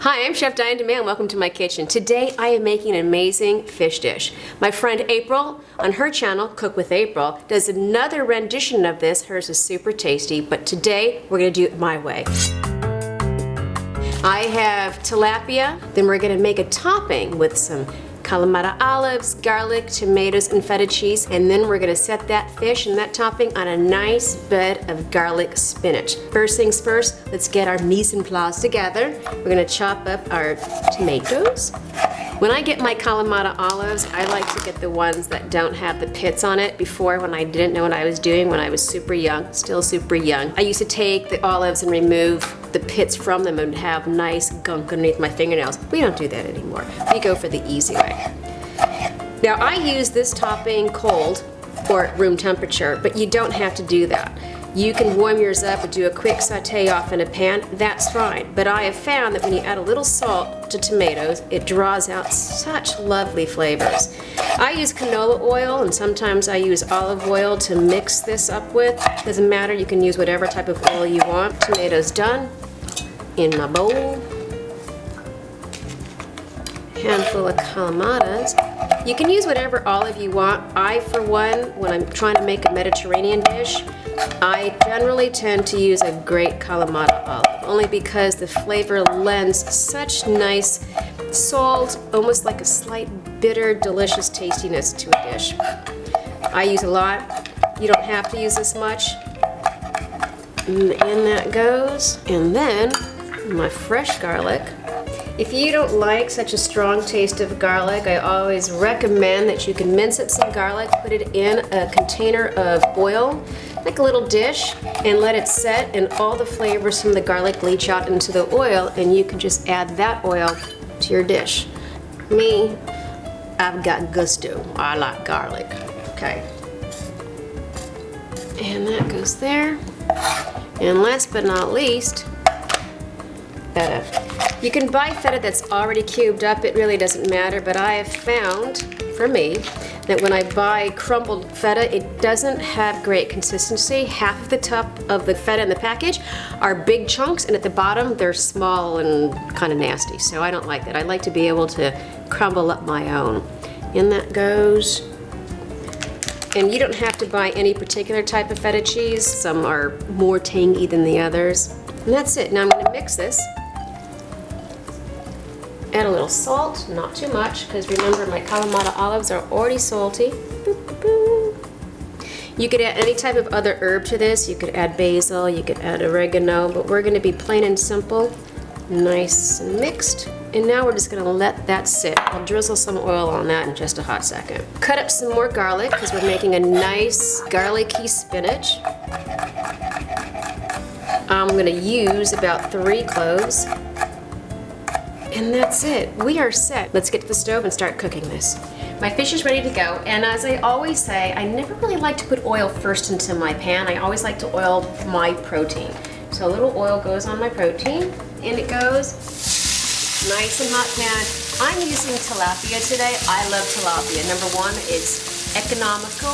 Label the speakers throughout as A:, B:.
A: Hi, I'm Chef Diane DeMayo and welcome to my kitchen. Today I am making an amazing fish dish. My friend April, on her channel, Cook with April, does another rendition of this. Hers is super tasty, but today we're going to do it my way. I have tilapia, then we're going to make a topping with some Kalamata olives, garlic, tomatoes, and feta cheese, and then we're going to set that fish and that topping on a nice bed of garlic spinach. First things first, let's get our mise en place together. We're going to chop up our tomatoes. When I get my Kalamata olives, I like to get the ones that don't have the pits on it. Before, when I didn't know what I was doing, when I was super young, still super young, I used to take the olives and remove the pits from them and have nice gunk underneath my fingernails. We don't do that anymore. We go for the easy way. Now I use this topping cold or at room temperature, but you don't have to do that. You can warm yours up and do a quick saute off in a pan, that's fine. But I have found that when you add a little salt to tomatoes, it draws out such lovely flavors. I use canola oil and sometimes I use olive oil to mix this up with. Doesn't matter, you can use whatever type of oil you want. Tomatoes done. In my bowl. Handful of Kalamatas. You can use whatever olive you want. I, for one, when I'm trying to make a Mediterranean dish, I generally tend to use a great Kalamata olive, only because the flavor lends such nice salt, almost like a slight bitter, delicious tastiness to a dish. I use a lot. You don't have to use this much. And that goes. And then my fresh garlic. If you don't like such a strong taste of garlic, I always recommend that you can mince up some garlic, put it in a container of oil, like a little dish, and let it set, and all the flavors from the garlic leach out into the oil, and you can just add that oil to your dish. Me, I've got gusto. I like garlic. Okay. And that goes there. And last but not least, feta. You can buy feta that's already cubed up, it really doesn't matter, but I have found, for me, that when I buy crumbled feta, it doesn't have great consistency. Half of the top of the feta in the package are big chunks, and at the bottom they're small and kind of nasty, so I don't like that. I like to be able to crumble up my own. In that goes. And you don't have to buy any particular type of feta cheese. Some are more tangy than the others. And that's it. Now I'm going to mix this. Add a little salt, not too much, because remember my Kalamata olives are already salty. Boop, boop, boop. You could add any type of other herb to this. You could add basil, you could add oregano, but we're going to be plain and simple, nice and mixed. And now we're just going to let that sit. I'll drizzle some oil on that in just a hot second. Cut up some more garlic because we're making a nice garlicky spinach. I'm going to use about 3 cloves. And that's it. We are set. Let's get to the stove and start cooking this. My fish is ready to go, and as I always say, I never really like to put oil first into my pan. I always like to oil my protein. So a little oil goes on my protein, and it goes nice and hot pan. I'm using tilapia today. I love tilapia. Number 1, it's economical.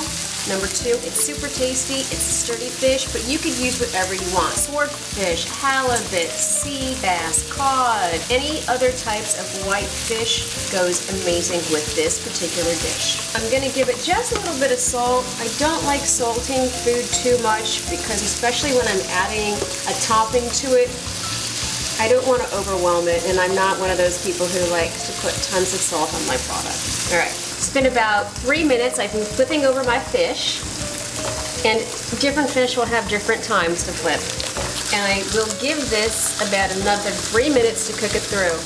A: Number 2, it's super tasty, it's a sturdy fish, but you could use whatever you want. Swordfish, halibut, sea bass, cod, any other types of white fish goes amazing with this particular dish. I'm going to give it just a little bit of salt. I don't like salting food too much because especially when I'm adding a topping to it, I don't want to overwhelm it, and I'm not one of those people who likes to put tons of salt on my product. All right. It's been about 3 minutes. I've been flipping over my fish, and different fish will have different times to flip. And I will give this about another 3 minutes to cook it through.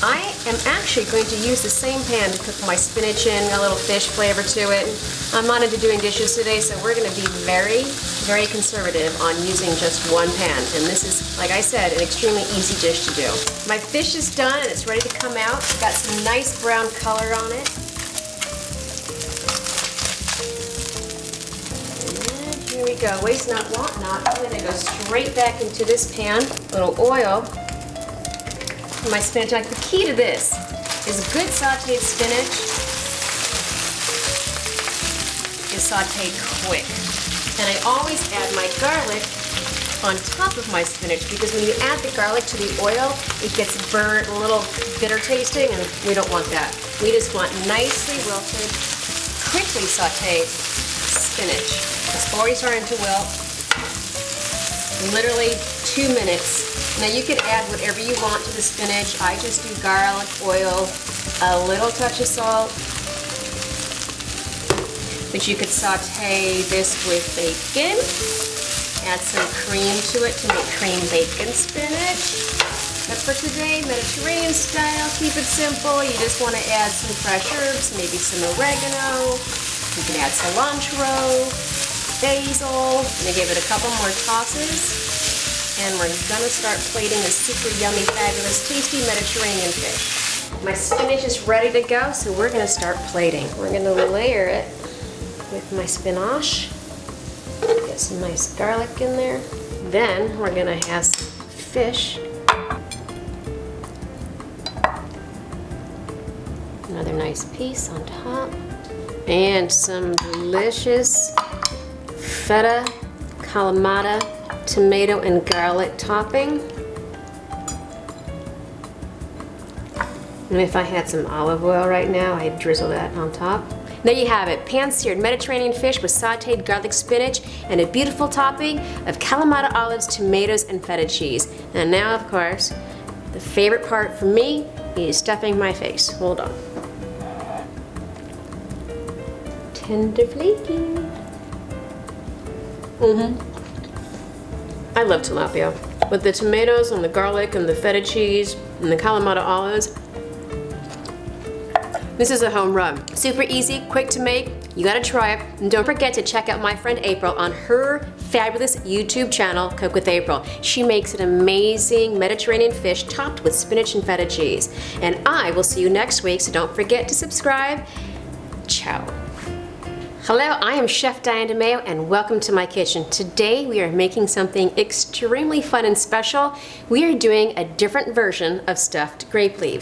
A: I am actually going to use the same pan to cook my spinach in, a little fish flavor to it. I'm not into doing dishes today, so we're going to be very, very conservative on using just one pan. And this is, like I said, an extremely easy dish to do. My fish is done and it's ready to come out. It's got some nice brown color on it. Here we go. Waste not, want not. I'm going to go straight back into this pan. A little oil. My spinach. Like the key to this is good sauteed spinach is sauteed quick. And I always add my garlic on top of my spinach because when you add the garlic to the oil, it gets burnt, a little bitter tasting, and we don't want that. We just want nicely wilted, quickly sauteed spinach. It's already starting to wilt. Literally 2 minutes. Now you can add whatever you want to the spinach. I just do garlic, oil, a little touch of salt. But you could saute this with bacon. Add some cream to it to make cream bacon spinach. But for today, Mediterranean style, keep it simple. You just want to add some fresh herbs, maybe some oregano. You can add cilantro, basil. I'm gonna give it a couple more tosses. And we're gonna start plating this super yummy, fabulous, tasty Mediterranean fish. My spinach is ready to go, so we're gonna start plating. We're gonna layer it with my spinach. Get some nice garlic in there. Then we're gonna have some fish. Another nice piece on top. And some delicious feta, Kalamata, tomato and garlic topping. And if I had some olive oil right now, I'd drizzle that on top. There you have it, pan-seared Mediterranean fish with sauteed garlic spinach and a beautiful topping of Kalamata olives, tomatoes, and feta cheese. And now, of course, the favorite part for me is stuffing my face. Hold on. Tender flaky. I love tilapia. With the tomatoes and the garlic and the feta cheese and the Kalamata olives, this is a home run. Super easy, quick to make. You gotta try it. And don't forget to check out my friend April on her fabulous YouTube channel, Cook with April. She makes an amazing Mediterranean fish topped with spinach and feta cheese. And I will see you next week, so don't forget to subscribe. Ciao. Hello, I am Chef Diane DeMayo and welcome to my kitchen. Today we are making something extremely fun and special. We are doing a different version of stuffed grape leaves.